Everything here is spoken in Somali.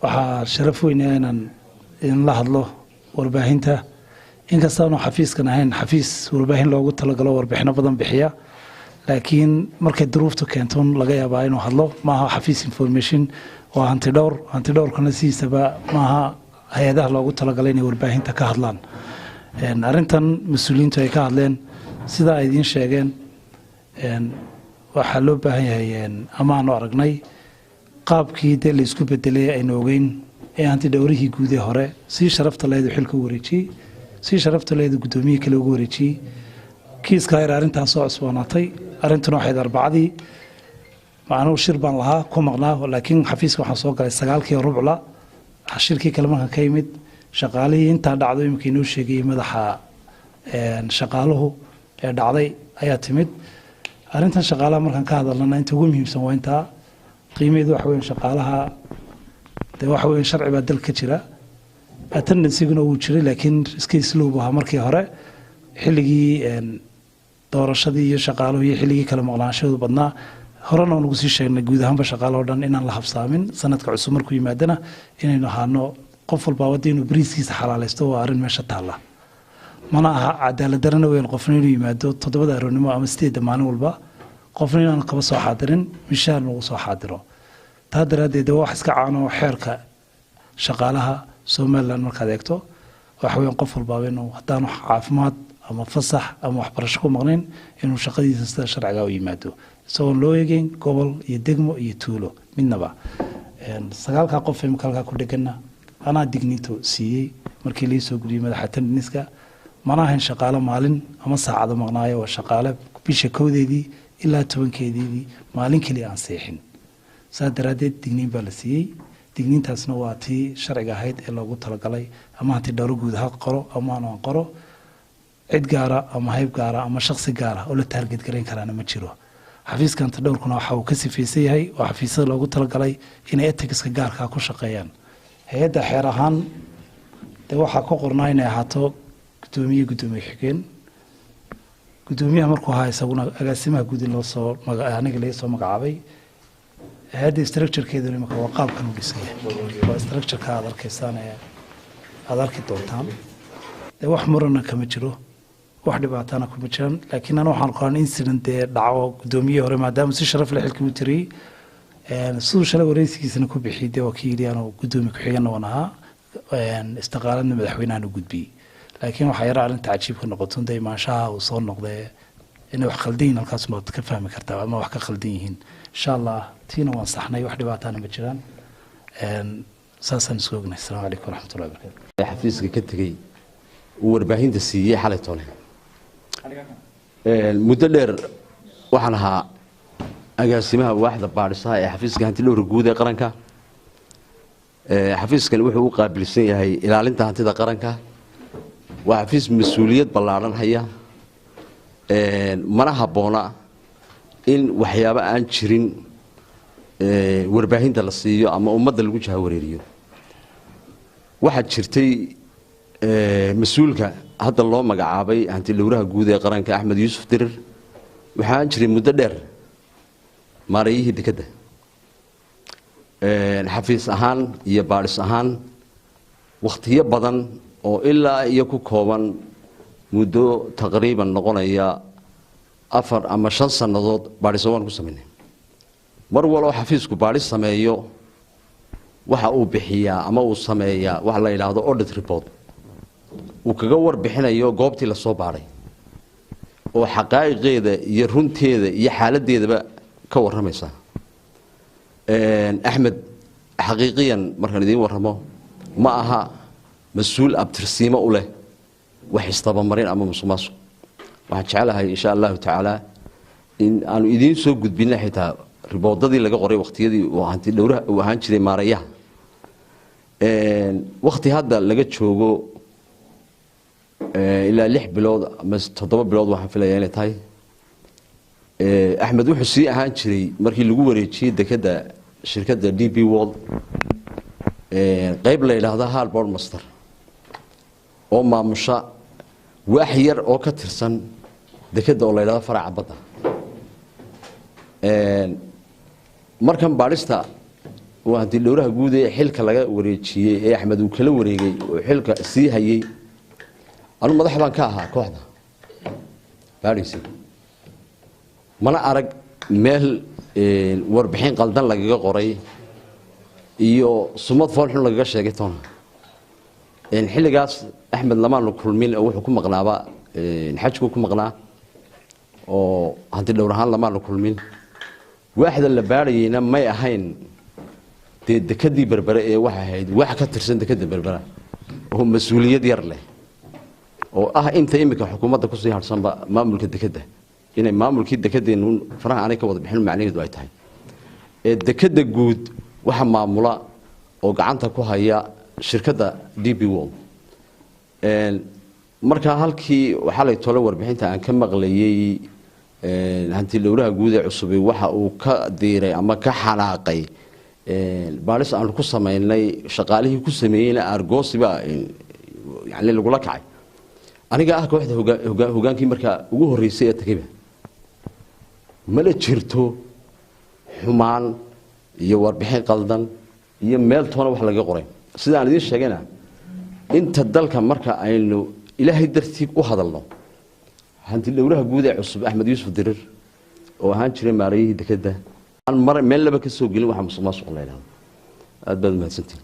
waxaa sharaf weyn inaan idin la hadlo warbaahinta inkastaanu xafiiskan ahayn xafiis warbaahin loogu talagalo warbixino badan bixiya laakiin markay duruuftu keento laga yaabaa inuu hadlo maaha xafiis information oo hantidhowrkana sidiisaba maaha hay-adaha loogu talagalay inay warbaahinta ka hadlaan arrintan mas-uuliyiintu ay ka hadleen sidaa ay idiin sheegeen waxaa loo baahan yahay amaanu aragnay qaabkii dee la isku bedelay aynu ogeyn ee hantidhowrihii guud ee hore sii sharafta leedu xilka u wareejiyey sii sharafta leedu guddoomiyihii kale ugu wareejiyey kiiska ayr arrintaas soo cusboonaatay arrintuna waxayd arbacadii macnuhu shir baan lahaa ku maqnaa laakiin xafiiska waxaan soo galay 9:15 shirkii kale markaan ka yimid shaqaalihii intaa dhacdo imika inoo sheegayay madaxa shaqaaluhu ee dhacday ayaa timid arrintan shaqaalaha markaan ka hadalnana inta ugu muhiimsan waa intaa qiimeedu waxa weyn shaqaalaha de waxa weyn sharci baa dalka jira attendance-guna wuu jiray laakiin iska isluub ahaa markii hore xilligii doorashadii iyo shaqaaluhu iyo xilligii kale maqnaanshadu badnaa horena aan ugu sii sheegnay guud ahaanba shaqaalaha dhan inaan la habsaamin sanadka cusub markuu yimaadana inaynu ahaano qof walba wadda inuu bariiskiisa xalaalaysto waa arrin meesha taalla mana aha cadaalad darana weyn qofna inuu yimaado 7 aroornimo ama 8 maalin walba qofna inaan kaba soo xaadirin mishaar lagu soo xaadiro taa daraadeed wax iska caano xeerka shaqaalaha Soomaaliland markaad eegto waxa weyn qof walba inuu hadaan caafimaad ama fasax ama waxbarasho ku maqnayn inuu shaqadiisa sida sharciga u yimaado soo loo eegin gobol iyo degmo iyo tuulo midnaba sagaalka qof ee kalka ku dhigana ana dignito siiyay markii la soo gudbiyay madaxa tandiniska mana ahayn shaqaale maalin ama saacado maqnaayo waa shaqaale bisha koodeedii ilaa 10keedii maalin kaliya aan seexin saadaradeed digniin baa la siiyay digniintaasna waa tii sharciga ahayd ee loogu talagalay ama hanti dhowr guud ha qoro ama aan qoro cid gaara ama hayb gaara ama shakhsi gaara oo la target gareyn karana ma jiro xafiiskan dhowrkuna waxa uu ka sifeysay yahay oo xafiisada loogu talagalay inay ethics-ka gaarka ku shaqeeyaan hay'adda xeer ahaan de waxa ku qornaa inay ahaato gudoomiye xigeen gudoomiyaha markuu ahaa isaguna agaasimaha guud loo soo aniga la soo magacaabay هذا structure كذا اللي مكوا قاب كانوا بيسويه structure كهذا الكيسان هذا الكتوتام ده واحد مرنا كمجرو واحد بعتنا كمجرم لكن أنا وحنا قارن incident دعوة قدومية ورا ما دام سيشرف لحلك وتري الصور شلون ورئيس كيسنا كوبيحيد وكيلي أنا قدومي كحيانا وأنها استقالنا مدحوين أنا قد بي لكن وحيرا على تعجيب النقطون ده ما شاء وصار نقطة إنه خلدين القسم تكفهم كرتوا أما وحكا خلدين إن شاء الله تينا وانصحنا واحد بعتنا بجيران ساسا نسوقنا السلام عليكم ورحمة الله وبركاته xafiiska ka tagay warbaahinta siiyay xalay toole muddo dheer waxaan ahaa agaasimaha waaxda baadhisaha ee xafiiska hanti dhowr guud ee qaranka xafiiskan wuxuu u qaabilsan yahay ilaalinta hantida qaranka waa xafiis mas'uuliyad ballaaran haya mana habboona in waxyaabo aan jirin warbaahinta la siiyo ama ummadda lagu jahawareeriyo waxa jirtay mas'uulka hadda loo magacaabay hanti dhowraha guud ee qaranka Axmed Yuusuf Dirir waxaan jiray muddo dheer maarayihii dekada xafiis ahaan iyo baadhis ahaan waqtiyo badan oo ilaa iyo ku kooban muddo taqriiban noqonaya 4 ama 5 sanadood baadhis waan ku sameynay mar walba xafiisku baadhis sameeyo waxa uu bixiyaa ama uu sameeyaa wax la yiraahdo audit report uu kaga warbixinayo goobtii la soo baaray oo xaqaa'iqeeda iyo runteeda iyo xaaladeedaba ka waramaysa Axmed xaqiiqiyan markaan idin waramo ma aha mas'uul abtirsiimo u leh wax istabamarin ama musuqmaasuq waxaan jecelahay insha Allah taala in aanu idin soo gudbino xitaa riboodadii laga qoray waqtiyadii oo hanti dhowraha uu ahaan jiray maarayaha waqti hadda laga joogo ilaa 6 bilood ama 7 bilood waxaan filayaa inay tahay Axmed wuxuu sii ahaan jiray markii lagu wareejiyay dekada shirkadda DP World qayb la yiraahdo Harbour Master oo maamusha wax yar oo ka tirsan dekada oo la yiraahdo faraca badda markan baadhista وهذه الدورة جودة حلك لقى وريتشي أحمد وكلا وريجي وحلك سي هي أنا ما ضحى كاها كوحدة باريسي ما أنا أرق مال وربحين قلدان لقى قري iyo sumad foolxun laga sheegay toona xilligaas Axmed lamaan kul mil wuxuu ku maqnaaba xajku ku maqnaa oo hadii dhowrahan lamaan kul mil waaxda la baarayna may ahayn dekadii berbere ee waxa ahayd wax ka tirsan dekada berbera oo mas'uuliyad yar leh oo inta imika xukuumadda ku sii harsanba maamulka dekada inay maamulkii dekadeenu faraha aanay ka wada bixin macnaheedu ay tahay dekada guud waxa maamula oo gacanta ku haya shirkadda DP World marka halkii waxa la tolo warbixinta aan ka maqlayay hanti lowraha guud ee cusub waxa uu ka diiray ama ka xanaaqay baaris aan ku sameeynay shaqaalihii ku sameeyayna argoosiba yani lagu la kacay aniga kooxda hogaankii marka ugu horeysay ee takiba ma la jirto xumaan iyo warbixin qaldan iyo meel toona wax laga qoray sida aan idin sheegayna inta dalka marka aynu ilaahay dartiib u hadalno hanti dowlaha guud ee cusub Axmed Yuusuf Dirir oo ahaan jiray maarayihii dekada aan mar meel laba ka soo gelin waxa musuqmaasuq leeyahay aad baad mahadsantiin